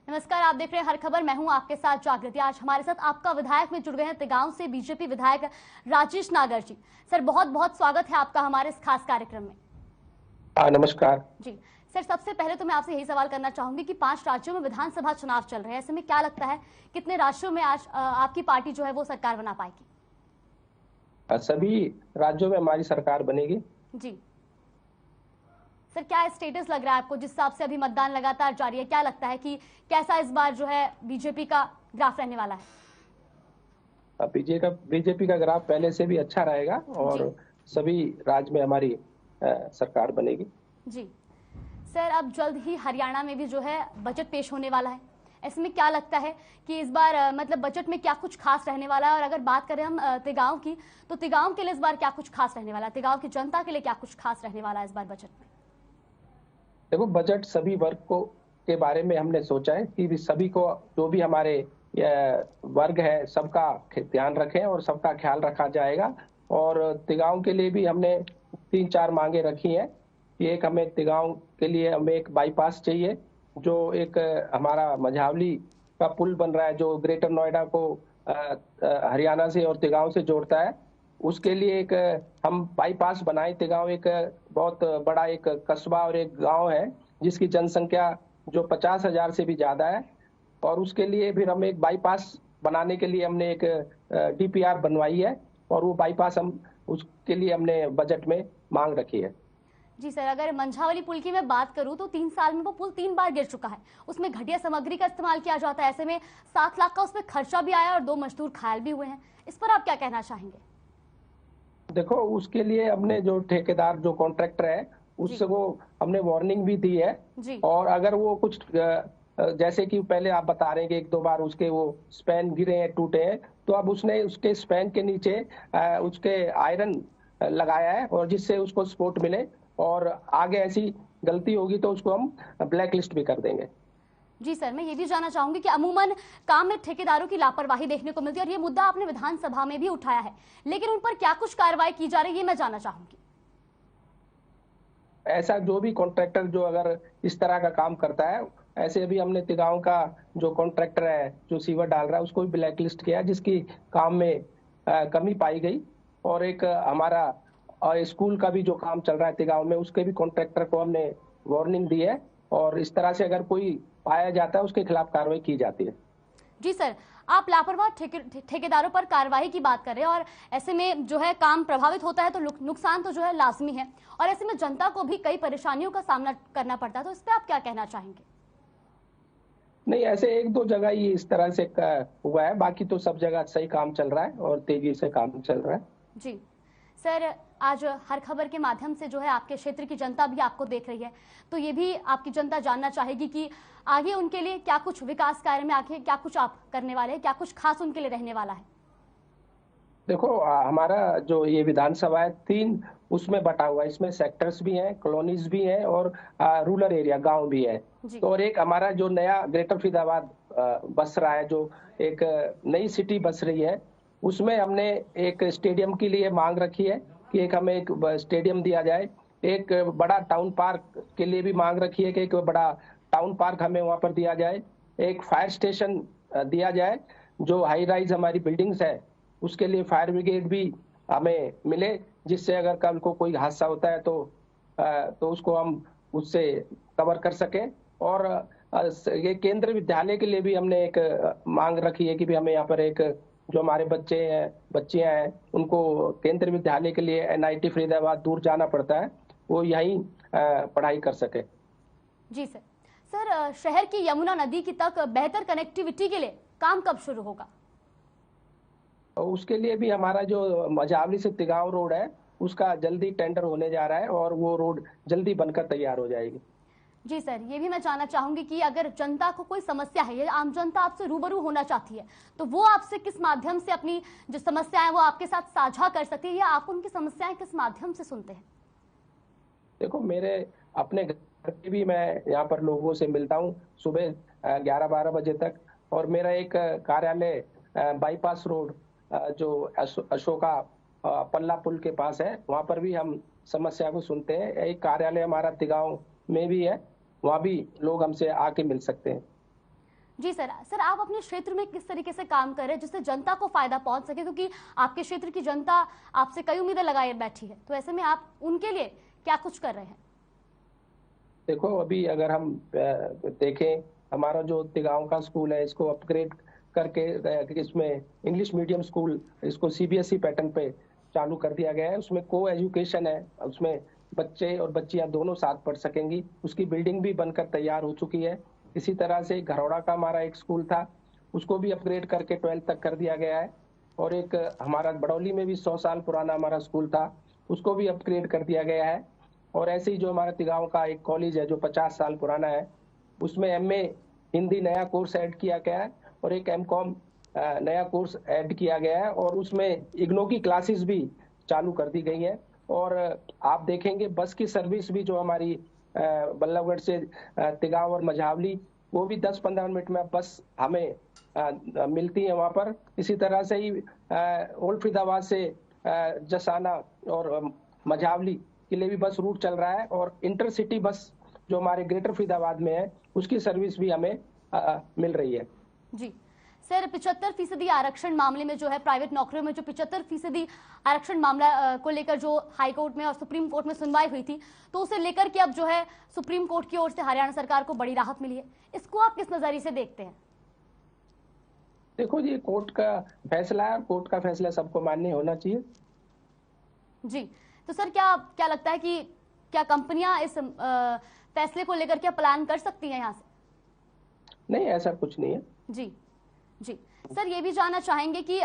नमस्कार, आप देख रहे हैं हर खबर। मैं हूं आपके साथ जागृति। आज हमारे साथ आपका विधायक में जुड़ गए हैं तिगांव से बीजेपी विधायक राजेश नागर जी। सर, बहुत बहुत स्वागत है आपका हमारे इस खास कार्यक्रम में। नमस्कार जी सर, सबसे पहले तो मैं आपसे यही सवाल करना चाहूंगी कि 5 राज्यों में विधानसभा चुनाव चल रहे हैं। ऐसे में क्या लगता है कितने राज्यों में आज आपकी पार्टी जो है वो सरकार बना पाएगी? सभी राज्यों में हमारी सरकार बनेगी। जी सर, क्या स्टेटस लग रहा है आपको? जिस हिसाब से अभी मतदान लगातार जारी है, क्या लगता है कि कैसा इस बार जो है बीजेपी का ग्राफ रहने वाला है? बीजेपी का ग्राफ पहले से भी अच्छा रहेगा और सभी राज्य में हमारी सरकार बनेगी। जी सर, अब जल्द ही हरियाणा में भी जो है बजट पेश होने वाला है। ऐसे में क्या लगता है कि इस बार मतलब बजट में क्या कुछ खास रहने वाला है? और अगर बात करें हम तिगांव की, तो तिगांव के लिए इस बार क्या कुछ खास रहने वाला है? तिगांव की जनता के लिए क्या कुछ खास रहने वाला है इस बार बजट में? देखो, बजट सभी वर्ग को के बारे में हमने सोचा है कि सभी को, जो भी हमारे वर्ग है, सबका ध्यान रखें और सबका ख्याल रखा जाएगा। और तिगांव के लिए भी हमने 3-4 मांगे रखी हैं कि एक, हमें तिगांव के लिए हमें एक बाईपास चाहिए, जो एक हमारा मझावली का पुल बन रहा है, जो ग्रेटर नोएडा को हरियाणा से और तिगांव से जोड़ता है। उसके लिए एक हम बाईपास बनाए। तिगांव एक बहुत बड़ा एक कस्बा और एक गांव है जिसकी जनसंख्या जो 50,000 से भी ज्यादा है। और उसके लिए फिर हम एक बाईपास बनाने के लिए हमने एक डीपीआर बनवाई है और वो बाईपास हम उसके लिए हमने बजट में मांग रखी है। जी सर, अगर मंझावली पुल की मैं बात करूं तो 3 साल में वो पुल 3 बार गिर चुका है। उसमें घटिया सामग्री का इस्तेमाल किया जाता है। ऐसे में 7 लाख का उसमें खर्चा भी आया और 2 मजदूर घायल भी हुए हैं। इस पर आप क्या कहना चाहेंगे? देखो, उसके लिए हमने जो ठेकेदार, जो कॉन्ट्रैक्टर है, उससे वो हमने वार्निंग भी दी है। और अगर वो कुछ जैसे कि पहले आप बता रहे हैं कि 1-2 बार उसके वो स्पैन गिरे हैं, टूटे हैं, तो अब उसने उसके स्पैन के नीचे उसके आयरन लगाया है और जिससे उसको सपोर्ट मिले। और आगे ऐसी गलती होगी तो उसको हम ब्लैक लिस्ट भी कर देंगे। जी सर, मैं ये भी जानना चाहूंगी कि अमूमन काम में ठेकेदारों की लापरवाही देखने को मिलती है और ये मुद्दा आपने विधानसभा में भी उठाया है, लेकिन उन पर क्या कुछ कार्रवाई की जा रही है, ये मैं जानना चाहूंगी। ऐसा जो भी कॉन्ट्रैक्टर जो अगर इस तरह का काम करता है, ऐसे अभी हमने तिगांव का जो कॉन्ट्रैक्टर है जो सीवर डाल रहा है उसको भी ब्लैक लिस्ट किया, जिसकी काम में कमी पाई गई। और एक हमारा स्कूल का भी जो काम चल रहा है तिगांव में, उसके भी कॉन्ट्रैक्टर को हमने वार्निंग दी है और इस तरह से अगर कोई पाया जाता है उसके खिलाफ कार्रवाई की जाती है। जी सर, आप लापरवाह ठेकेदारों पर कार्रवाई की बात कर रहे हैं और ऐसे में जो है काम प्रभावित होता है तो नुकसान तो जो है लाजमी है और ऐसे में जनता को भी कई परेशानियों का सामना करना पड़ता है, तो इस पे आप क्या कहना चाहेंगे? नहीं, ऐसे 1-2 जगह ही इस तरह से हुआ है, बाकी तो सब जगह सही काम चल रहा है और तेजी से काम चल रहा है। जी सर, आज हर खबर के माध्यम से जो है आपके क्षेत्र की जनता भी आपको देख रही है, तो ये भी आपकी जनता जानना चाहेगी कि आगे उनके लिए क्या कुछ विकास कार्य में आगे क्या कुछ आप करने वाले हैं, क्या कुछ खास उनके लिए रहने वाला है? देखो, हमारा जो ये विधानसभा है 3 उसमें बटा हुआ है। इसमें सेक्टर्स भी हैं, कॉलोनीज भी हैं और रूरल एरिया, गांव भी है। तो और एक हमारा जो नया ग्रेटर फरीदाबाद बस रहा है, जो एक नई सिटी बस रही है, उसमें हमने एक स्टेडियम के लिए मांग रखी है कि एक हमें एक स्टेडियम दिया जाए। एक बड़ा टाउन पार्क के लिए भी मांग रखी है कि एक बड़ा टाउन पार्क हमें वहां पर दिया जाए। एक फायर स्टेशन दिया जाए, जो हाई राइज हमारी बिल्डिंग्स है उसके लिए फायर ब्रिगेड भी हमें मिले, जिससे अगर कल को कोई हादसा होता है तो उसको हम उससे कवर कर सकें। और ये केंद्रीय विद्यालय के लिए भी हमने एक मांग रखी है कि भी हमें यहाँ पर एक, जो हमारे बच्चे हैं, बच्चियां हैं, उनको केंद्रीय विद्यालय के लिए एनआईटी फरीदाबाद दूर जाना पड़ता है, वो यहीं पढ़ाई कर सके। जी सर। सर, शहर की यमुना नदी की तक बेहतर कनेक्टिविटी के लिए काम कब शुरू होगा? और उसके लिए भी हमारा जो मझावली से तिगांव रोड है उसका जल्दी टेंडर होने जा रहा है और वो रोड जल्दी बनकर तैयार हो जाएगी। जी सर, ये भी मैं जानना चाहूंगी कि अगर जनता को कोई समस्या है या आम जनता आपसे रूबरू होना चाहती है, तो वो आपसे किस माध्यम से अपनी जो समस्याएं वो आपके साथ साझा कर सकती है या आप उनकी समस्याएं किस माध्यम से सुनते हैं? देखो, मेरे अपने घर पे भी मैं यहाँ पर लोगों से मिलता हूँ सुबह 11-12 बजे तक। और मेरा एक कार्यालय बाईपास रोड जो अशोका पल्ला पुल के पास है, वहाँ पर भी हम समस्या को सुनते हैं। एक कार्यालय हमारा तिगांव में भी है, वहाँ भी लोग हमसे आके मिल सकते हैं। जी सर। सर आप अपने क्षेत्र में किस तरीके से काम कर रहे हैं जिससे जनता को फायदा पहुंच सके, क्योंकि आपके क्षेत्र की जनता आपसे कई उम्मीदें लगाए बैठी है, तो ऐसे में आप उनके लिए क्या कुछ कर रहे हैं? देखो, अभी अगर हम देखें, हमारा जो तिगांव का स्कूल है इसको अपग्रेड करके इसमें इंग्लिश मीडियम स्कूल, इसको सीबीएसई पैटर्न पे चालू कर दिया गया है। उसमें को एजुकेशन है, उसमें बच्चे और बच्चियां दोनों साथ पढ़ सकेंगी। उसकी बिल्डिंग भी बनकर तैयार हो चुकी है। इसी तरह से घरौड़ा का हमारा एक स्कूल था, उसको भी अपग्रेड करके 12th तक कर दिया गया है। और एक हमारा बड़ौली में भी 100 साल पुराना हमारा स्कूल था, उसको भी अपग्रेड कर दिया गया है। और ऐसे ही जो हमारा तिगांव का एक कॉलेज है जो 50 साल पुराना है, उसमें एमए हिंदी नया कोर्स ऐड किया गया है और एक एमकॉम नया कोर्स ऐड किया गया है, और उसमें इग्नो की क्लासेस भी चालू कर दी गई है। और आप देखेंगे बस की सर्विस भी जो हमारी बल्लभगढ़ से तिगांव और मझावली, वो भी 10-15 मिनट में बस हमें मिलती है वहां पर। इसी तरह से ही ओल्ड फरीदाबाद से जसाना और मझावली के लिए भी बस रूट चल रहा है। और इंटरसिटी बस जो हमारे ग्रेटर फरीदाबाद में है, उसकी सर्विस भी हमें मिल रही है। जी सर, 75% आरक्षण मामले में जो है प्राइवेट नौकरियों में जो 75% आरक्षण मामला को लेकर जो हाई कोर्ट में और सुप्रीम कोर्ट में सुनवाई हुई थी, तो उसे लेकर के अब जो है सुप्रीम कोर्ट की ओर से हरियाणा सरकार को बड़ी राहत मिली है। इसको आप किस नजरिए से देखते हैं? देखो, ये कोर्ट का फैसला है, कोर्ट का फैसला सबको मान्य होना चाहिए। जी, तो सर क्या क्या लगता है कि क्या कंपनियां इस फैसले को लेकर क्या प्लान कर सकती हैं यहाँ से? नहीं, ऐसा कुछ नहीं है। जी जी सर, ये भी जानना चाहेंगे कि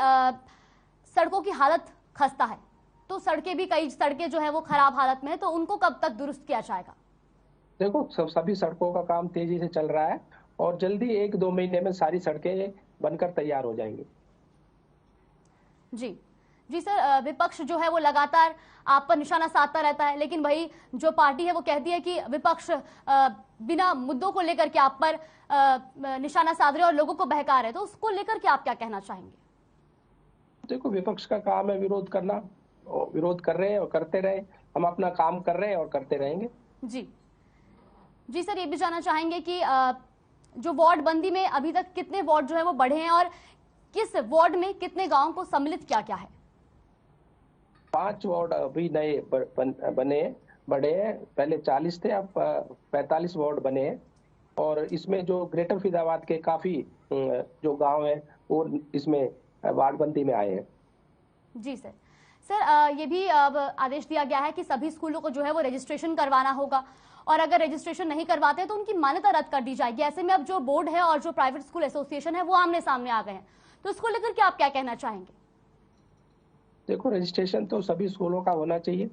सड़कों की हालत खस्ता है, तो सड़कें भी कई सड़कें जो है वो खराब हालत में है, तो उनको कब तक दुरुस्त किया जाएगा? देखो, सभी सड़कों का काम तेजी से चल रहा है और जल्दी 1-2 महीने में सारी सड़कें बनकर तैयार हो जाएंगी। जी जी सर, विपक्ष जो है वो लगातार आप पर निशाना साधता रहता है, लेकिन वही जो पार्टी है वो कहती है कि विपक्ष बिना मुद्दों को लेकर के आप पर निशाना साध रहे और लोगों को बहका रहे, तो उसको लेकर के आप क्या कहना चाहेंगे? देखो, विपक्ष का काम है विरोध करना, और विरोध कर रहे हैं और करते रहे। हम अपना काम कर रहे हैं और करते रहेंगे। जी जी सर, ये भी जानना चाहेंगे कि जो वार्ड बंदी में अभी तक कितने वार्ड जो है वो बढ़े हैं और किस वार्ड में कितने गांवों को सम्मिलित क्या क्या है? 5 वार्ड अभी नए बने बढ़े हैं। पहले 40 थे, अब 45 वार्ड बने हैं। और इसमें जो ग्रेटर फरीदाबाद के काफी जो गांव हैं वो इसमें वार्डबंदी में आए हैं। जी सर। सर ये भी अब आदेश दिया गया है कि सभी स्कूलों को जो है वो रजिस्ट्रेशन करवाना होगा, और अगर रजिस्ट्रेशन नहीं करवाते तो उनकी मान्यता रद्द कर दी जाएगी। ऐसे में अब जो बोर्ड है और जो प्राइवेट स्कूल एसोसिएशन है वो आमने सामने आ गए हैं, तो इसको लेकर के आप क्या कहना चाहेंगे? देखो, रजिस्ट्रेशन तो सभी स्कूलों का होना चाहिए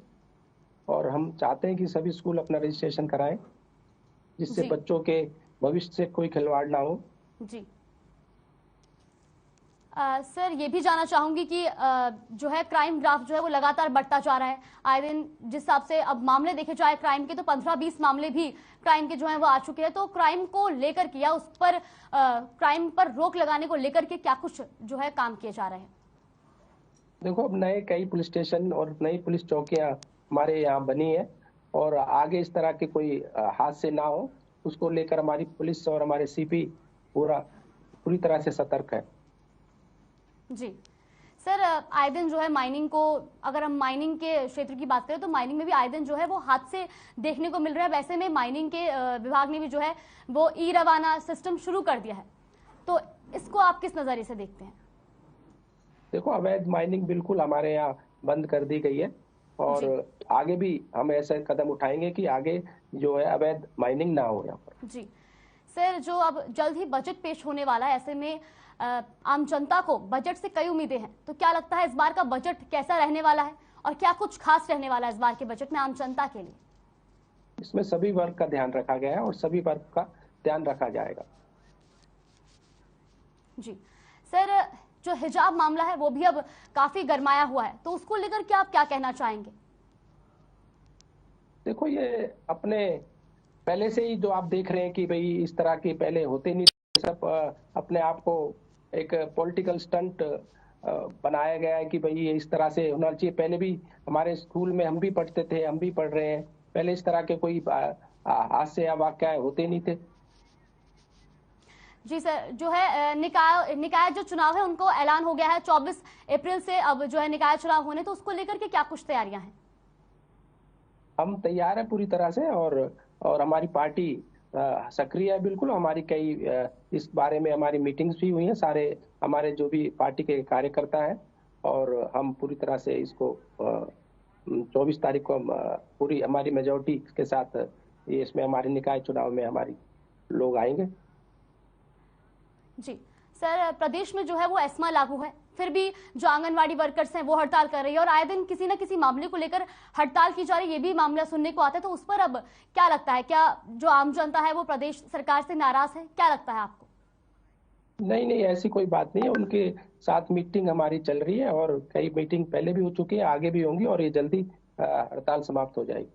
और हम चाहते हैं कि सभी स्कूल अपना रजिस्ट्रेशन कराएं, जिससे बच्चों के भविष्य से कोई खिलवाड़ ना हो। जी सर, ये भी जानना चाहूंगी कि जो है क्राइम ग्राफ जो है वो लगातार बढ़ता जा रहा है आए दिन। जिस हिसाब से अब मामले देखे जाए क्राइम के, तो 15-20 मामले भी क्राइम के जो है वो आ चुके हैं, तो क्राइम को लेकर के या उस पर क्राइम पर रोक लगाने को लेकर के क्या कुछ जो है काम किए जा रहे हैं? देखो, अब नए कई पुलिस स्टेशन और नई पुलिस चौकियां हमारे यहाँ बनी है, और आगे इस तरह के कोई हादसे ना हो उसको लेकर हमारी पुलिस और हमारे सीपी पूरी तरह से सतर्क है। जी सर, आए दिन जो है माइनिंग को, अगर हम माइनिंग के क्षेत्र की बात करें तो माइनिंग में भी आए दिन जो है वो हादसे देखने को मिल रहा है। वैसे में माइनिंग के विभाग ने भी जो है वो ई रवाना सिस्टम शुरू कर दिया है, तो इसको आप किस नजरिए से देखते हैं? देखो, अवैध माइनिंग बिल्कुल हमारे यहाँ बंद कर दी गई है, और आगे भी हम ऐसे कदम उठाएंगे कि आगे जो है अवैध माइनिंग ना हो यहाँ पर। जी सर, जो अब जल्द ही बजट पेश होने वाला है, ऐसे में आम जनता को बजट से कई उम्मीदें हैं, तो क्या लगता है इस बार का बजट कैसा रहने वाला है और क्या कुछ खास रहने वाला है इस बार के बजट में आम जनता के लिए? इसमें सभी वर्ग का ध्यान रखा गया है और सभी वर्ग का ध्यान रखा जाएगा। जी सर, जो हिजाब मामला है वो भी अब काफी गरमाया हुआ है, तो उसको लेकर के आप क्या कहना चाहेंगे? देखो, ये अपने पहले से ही जो आप देख रहे हैं कि भाई इस तरह के पहले होते नहीं, सब अपने आप को एक पॉलिटिकल स्टंट बनाया गया है कि भाई ये इस तरह से होना चाहिए। पहले भी हमारे स्कूल में हम भी पढ़ते थे, हम भी पढ़ रहे हैं, पहले इस तरह के कोई हादसे या वाकया होते नहीं थे। जी सर, जो है निकाय जो चुनाव है उनको ऐलान हो गया है 24 अप्रैल से अब जो है निकाय चुनाव होने, तो उसको लेकर के क्या कुछ तैयारियां हैं? हम तैयार हैं पूरी तरह से, और हमारी पार्टी सक्रिय है बिल्कुल। हमारी कई इस बारे में हमारी मीटिंग्स भी हुई हैं, सारे हमारे जो भी पार्टी के कार्यकर्ता हैं, और हम पूरी तरह से इसको 24 तारीख को हम पूरी हमारी मेजोरिटी के साथ ये इसमें हमारे निकाय चुनाव में हमारी लोग आएंगे। जी सर, प्रदेश में जो है वो एस्मा लागू है, फिर भी जो आंगनवाड़ी वर्कर्स हैं वो हड़ताल कर रही है और आए दिन किसी न किसी मामले को लेकर हड़ताल की जा रही है, ये भी मामला सुनने को आता है। तो उस पर अब क्या लगता है, क्या जो आम जनता है वो प्रदेश सरकार से नाराज है, क्या लगता है आपको? नहीं नहीं, ऐसी कोई बात नहीं है। उनके साथ मीटिंग हमारी चल रही है, और कई मीटिंग पहले भी हो चुकी है, आगे भी होंगी, और ये जल्दी हड़ताल समाप्त हो जाएगी।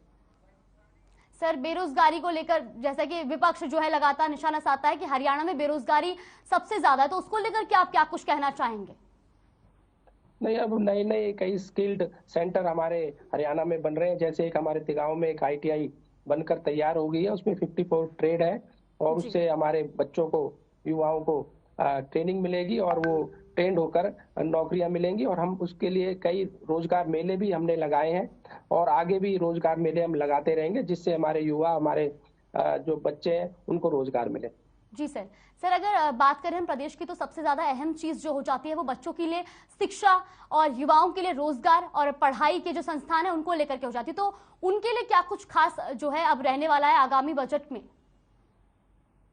सर, बेरोजगारी को लेकर जैसा कि विपक्ष जो है लगातार निशाना साधता है कि हरियाणा में बेरोजगारी सबसे ज्यादा है, तो उसको लेकर क्या आप क्या कुछ कहना चाहेंगे? नहीं, अब नए नए कई स्किल्ड सेंटर हमारे हरियाणा में बन रहे हैं। जैसे एक हमारे तिगांव में एक ITI बनकर तैयार हो गई है, उसमें 54 ट्रेड है, और उससे हमारे बच्चों को, युवाओं को ट्रेनिंग मिलेगी, और वो ट्रेंड होकर नौकरियां मिलेंगी। और हम उसके लिए कई रोजगार मेले भी हमने लगाए हैं, और आगे भी रोजगार मेले हम लगाते रहेंगे, जिससे हमारे युवा, हमारे जो बच्चे हैं, उनको रोजगार मिले। जी सर। सर, अगर बात करें हम प्रदेश की, तो सबसे ज्यादा अहम चीज जो हो जाती है वो बच्चों के लिए शिक्षा और युवाओं के लिए रोजगार और पढ़ाई के जो संस्थान है उनको लेकर के हो जाती है, तो उनके लिए क्या कुछ खास जो है अब रहने वाला है आगामी बजट में?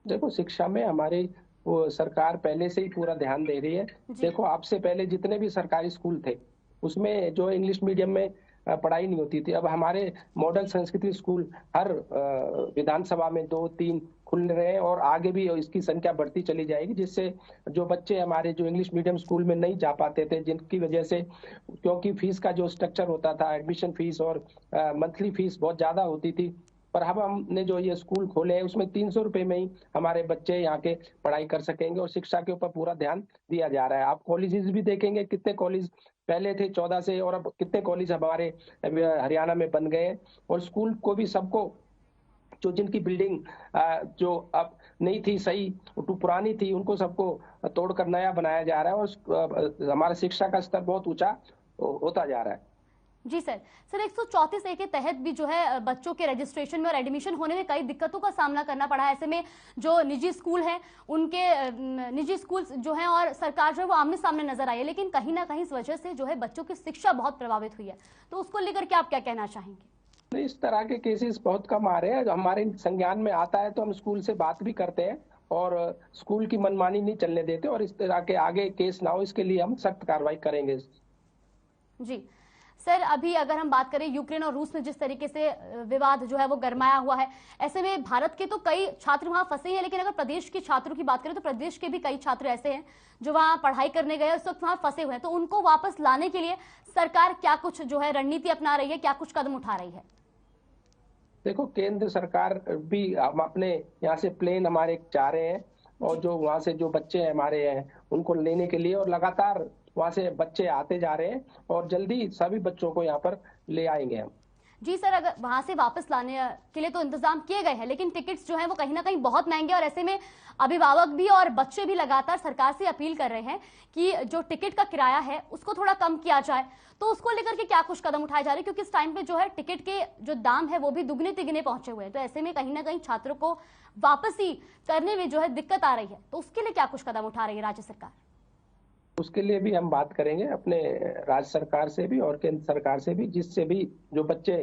देखो, शिक्षा में हमारी वो सरकार पहले से ही पूरा ध्यान दे रही है। देखो, आपसे पहले जितने भी सरकारी स्कूल थे, उसमें जो इंग्लिश मीडियम में पढ़ाई नहीं होती थी, अब हमारे मॉडल संस्कृति स्कूल हर विधानसभा में 2-3 खुल रहे हैं, और आगे भी इसकी संख्या बढ़ती चली जाएगी, जिससे जो बच्चे हमारे जो इंग्लिश मीडियम स्कूल में नहीं जा पाते थे, जिनकी वजह से, क्योंकि फीस का जो स्ट्रक्चर होता था, एडमिशन फीस और मंथली फीस बहुत ज्यादा होती थी, पर अब हमने जो ये स्कूल खोले हैं उसमें 300 रुपए में ही हमारे बच्चे यहाँ के पढ़ाई कर सकेंगे, और शिक्षा के ऊपर पूरा ध्यान दिया जा रहा है। आप कॉलेजेस भी देखेंगे, कितने कॉलेज पहले थे 14 से, और अब कितने कॉलेज हमारे हरियाणा में बन गए हैं। और स्कूल को भी सबको, जो जिनकी बिल्डिंग जो अब नहीं थी सही, पुरानी थी, उनको सबको तोड़कर नया बनाया जा रहा है, और हमारा शिक्षा का स्तर बहुत ऊंचा होता जा रहा है। जी सर। सर, 134A के तहत भी जो है बच्चों के रजिस्ट्रेशन में और एडमिशन होने में कई दिक्कतों का सामना करना पड़ा है। ऐसे में जो निजी स्कूल हैं, उनके निजी स्कूल जो हैं और सरकार जो है वो आमने सामने नजर आई है, लेकिन कहीं ना कहीं इस वजह से जो है बच्चों की शिक्षा बहुत प्रभावित हुई है, तो उसको लेकर के आप क्या कहना चाहेंगे? इस तरह के केसेस बहुत कम आ रहे हैं। जो हमारे संज्ञान में आता है तो हम स्कूल से बात भी करते हैं, और स्कूल की मनमानी नहीं चलने देते, और इस तरह के आगे केस ना हो, इसके लिए हम सख्त कार्रवाई करेंगे। जी सर, अभी अगर हम बात करें यूक्रेन और रूस में जिस तरीके से विवाद जो है वो गरमाया हुआ है, ऐसे में भारत के तो कई छात्र वहां फंसे हैं, लेकिन अगर प्रदेश के छात्रों की बात करें तो प्रदेश के भी कई छात्र ऐसे हैं जो वहां पढ़ाई करने गए उस वक्त वहां फंसे हुए हैं, तो उनको वापस लाने के लिए सरकार क्या कुछ जो है रणनीति अपना रही है, क्या कुछ कदम उठा रही है? देखो, केंद्र सरकार भी, हम अपने यहाँ से प्लेन हमारे जा रहे हैं, और जो वहाँ से जो बच्चे हैं हमारे हैं उनको लेने के लिए, और लगातार वहाँ से बच्चे आते जा रहे हैं, और जल्दी सभी बच्चों को यहाँ पर ले आएंगे हम। जी सर, अगर वहां से वापस लाने के लिए तो इंतजाम किए गए हैं, लेकिन टिकट्स जो हैं वो कहीं ना कहीं बहुत महंगे, और ऐसे में अभिभावक भी और बच्चे भी लगातार सरकार से अपील कर रहे हैं कि जो टिकट का किराया है उसको थोड़ा कम किया जाए, तो उसको लेकर के क्या कुछ कदम उठाए जा रहे हैं? क्योंकि इस टाइम पे जो है टिकट के जो दाम है वो भी दुगने तिगने पहुंचे हुए हैं, तो ऐसे में कहीं ना कहीं छात्रों को वापसी करने में जो है दिक्कत आ रही है, तो उसके लिए क्या कुछ कदम उठा रही है राज्य सरकार? उसके लिए भी हम बात करेंगे अपने राज्य सरकार से भी और केंद्र सरकार से भी, जिससे भी जो बच्चे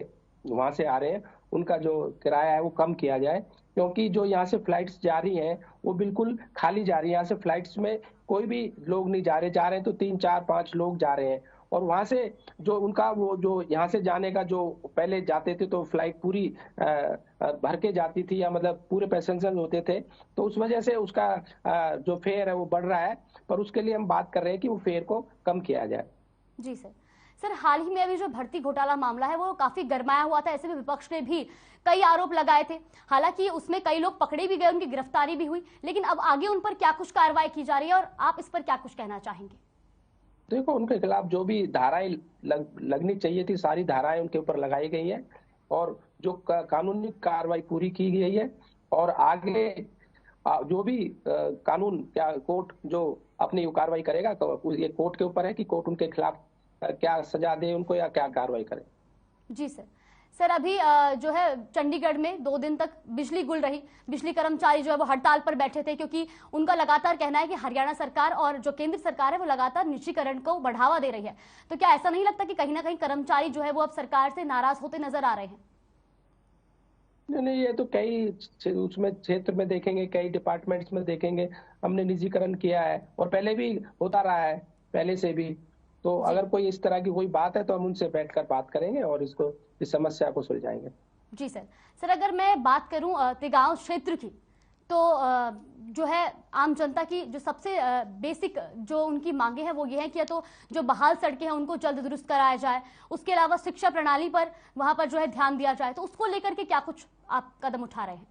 वहां से आ रहे हैं उनका जो किराया है वो कम किया जाए, क्योंकि जो यहाँ से फ्लाइट्स जा रही हैं वो बिल्कुल खाली जा रही है। यहाँ से फ्लाइट्स में कोई भी लोग नहीं जा रहे हैं तो 3-4-5 लोग जा रहे हैं, और वहां से जो उनका वो जो यहाँ से जाने का जो पहले जाते थे तो फ्लाइट पूरी भर के जाती थी, या मतलब पूरे पैसेंजर होते थे, तो उस वजह से उसका जो फेयर है वो बढ़ रहा है, पर उसके लिए हम बात कर रहे हैं कि वो फेयर को कम किया जाए। जी सर। सर, हाल ही में अभी जो भर्ती घोटाला मामला है वो काफी गरमाया हुआ था, ऐसे में विपक्ष ने भी कई आरोप लगाए थे, हालांकि उसमें कई लोग पकड़े भी गए, उनकी गिरफ्तारी भी हुई, लेकिन अब आगे उन पर क्या कुछ कार्रवाई की जा रही है और आप इस पर क्या कुछ कहना चाहेंगे? देखो, उनके खिलाफ जो भी धाराएं लगनी चाहिए थी, सारी धाराएं उनके ऊपर लगाई गई है, और जो कानूनी कार्रवाई पूरी की गई है, और आगे जो भी कानून या कोर्ट जो अपनी कार्रवाई करेगा, तो ये कोर्ट के ऊपर है कि कोर्ट उनके खिलाफ क्या सजा दे उनको या क्या कार्रवाई करे। जी सर। सर अभी जो है चंडीगढ़ में 2 दिन तक बिजली गुल रही। बिजली कर्मचारी जो है वो हड़ताल पर बैठे थे, क्योंकि उनका लगातार कहना है कि हरियाणा सरकार और जो केंद्र सरकार है वो लगातार निजीकरण को बढ़ावा दे रही है। तो क्या ऐसा नहीं लगता कि कहीं ना कहीं कर्मचारी जो है वो अब सरकार से नाराज होते नजर आ रहे हैं? नहीं, ये तो कई उसमें क्षेत्र में देखेंगे, कई डिपार्टमेंट्स में देखेंगे, हमने निजीकरण किया है और पहले भी होता रहा है, पहले से भी। तो अगर कोई इस तरह की कोई बात है तो हम उनसे बैठकर बात करेंगे और इस समस्या को सुलझाएंगे। जी सर। सर अगर मैं बात करूं तिगांव क्षेत्र की, तो जो है आम जनता की जो सबसे बेसिक जो उनकी मांगे हैं वो ये है कि या तो जो बहाल सड़कें हैं उनको जल्द दुरुस्त कराया जाए, उसके अलावा शिक्षा प्रणाली पर वहां पर जो है ध्यान दिया जाए। तो उसको लेकर के क्या कुछ आप कदम उठा रहे हैं?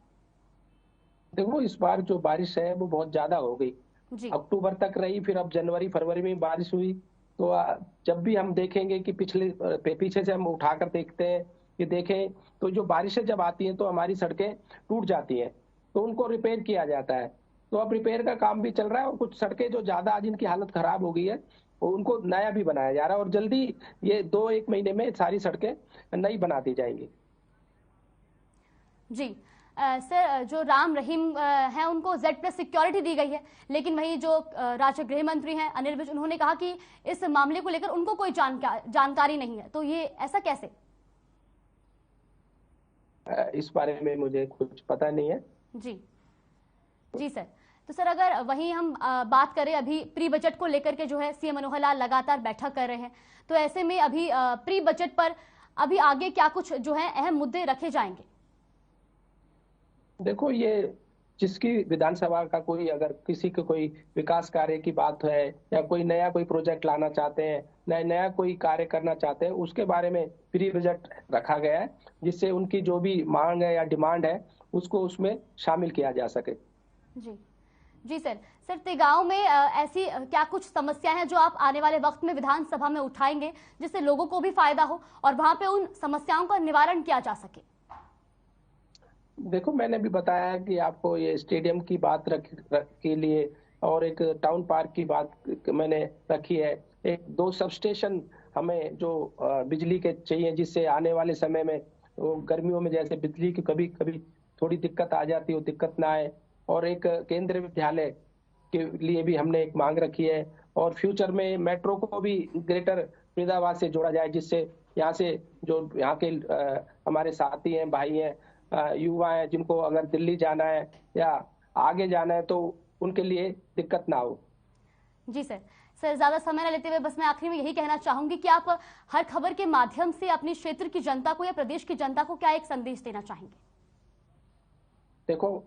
देखो, इस बार जो बारिश है वो बहुत ज्यादा हो गई, अक्टूबर तक रही, फिर अब जनवरी फरवरी में बारिश हुई। तो जब भी हम देखेंगे कि पीछे से हम उठाकर देखते हैं कि देखें तो जो बारिशें जब आती हैं तो हमारी सड़कें टूट जाती हैं, तो उनको रिपेयर किया जाता है। तो अब रिपेयर का काम भी चल रहा है और कुछ सड़कें जो ज्यादा जिनकी हालत खराब हो गई है उनको नया भी बनाया जा रहा है और जल्दी ये 2-1 महीने में सारी सड़कें नई बना दी जाएंगी। जी सर, जो राम रहीम है उनको Z+ सिक्योरिटी दी गई है, लेकिन वही जो राज्य गृह मंत्री हैं अनिल विज, उन्होंने कहा कि इस मामले को लेकर उनको कोई जानकारी नहीं है। तो ये ऐसा कैसे? इस बारे में मुझे कुछ पता नहीं है। जी सर। तो सर अगर वहीं हम बात करें, अभी प्री बजट को लेकर के जो है सीएम मनोहर लाल लगातार बैठक कर रहे हैं, तो ऐसे में अभी प्री बजट पर अभी आगे क्या कुछ जो है अहम मुद्दे रखे जाएंगे? देखो, ये जिसकी विधानसभा का कोई अगर किसी के कोई विकास कार्य की बात है या कोई नया कोई प्रोजेक्ट लाना चाहते हैं, नया कोई कार्य करना चाहते हैं, उसके बारे में प्री बजट रखा गया है, जिससे उनकी जो भी मांग है या डिमांड है उसको उसमें शामिल किया जा सके। जी सर। सर तिगांव में ऐसी क्या कुछ समस्याएं हैं जो आप आने वाले वक्त में विधानसभा में उठाएंगे, जिससे लोगों को भी फायदा हो और वहां पे उन समस्याओं का निवारण किया जा सके? देखो, मैंने भी बताया कि आपको ये स्टेडियम की बात के लिए और एक टाउन पार्क की बात मैंने रखी है। 1-2 सब स्टेशन हमें जो बिजली के चाहिए, जिससे आने वाले समय में गर्मियों में जैसे बिजली की कभी कभी थोड़ी दिक्कत आ जाती है, दिक्कत ना आए। और एक केंद्रीय विद्यालय के लिए भी हमने एक मांग रखी है और फ्यूचर में मेट्रो को भी ग्रेटर फरीदाबाद से जोड़ा जाए, जिससे यहाँ से जो यहाँ के हमारे साथी हैं, भाई हैं, युवा हैं, जिनको अगर दिल्ली जाना है या आगे जाना है तो उनके लिए दिक्कत ना हो। जी सर। सर ज्यादा समय न लेते हुए बस मैं आखिरी में यही कहना चाहूंगी कि आप हर खबर के माध्यम से अपने क्षेत्र की जनता को या प्रदेश की जनता को क्या एक संदेश देना चाहेंगे? देखो,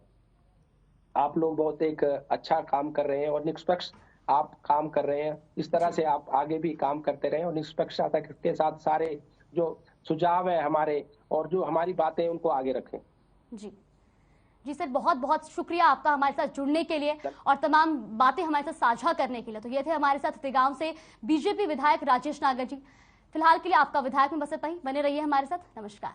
आप लोग बहुत एक अच्छा काम कर रहे हैं और निष्पक्ष आप काम कर रहे हैं। इस तरह से आप आगे भी काम करते रहें और निष्पक्षता के साथ सारे जो सुझाव है हमारे और जो हमारी बातें हैं उनको आगे रखें। जी सर, बहुत बहुत शुक्रिया आपका हमारे साथ जुड़ने के लिए और तमाम बातें हमारे साथ साझा करने के लिए। तो ये थे हमारे साथ तिगांव से बीजेपी विधायक राजेश नागर जी। फिलहाल के लिए आपका विधायक में बस इतना ही। बने रहिए हमारे साथ। नमस्कार।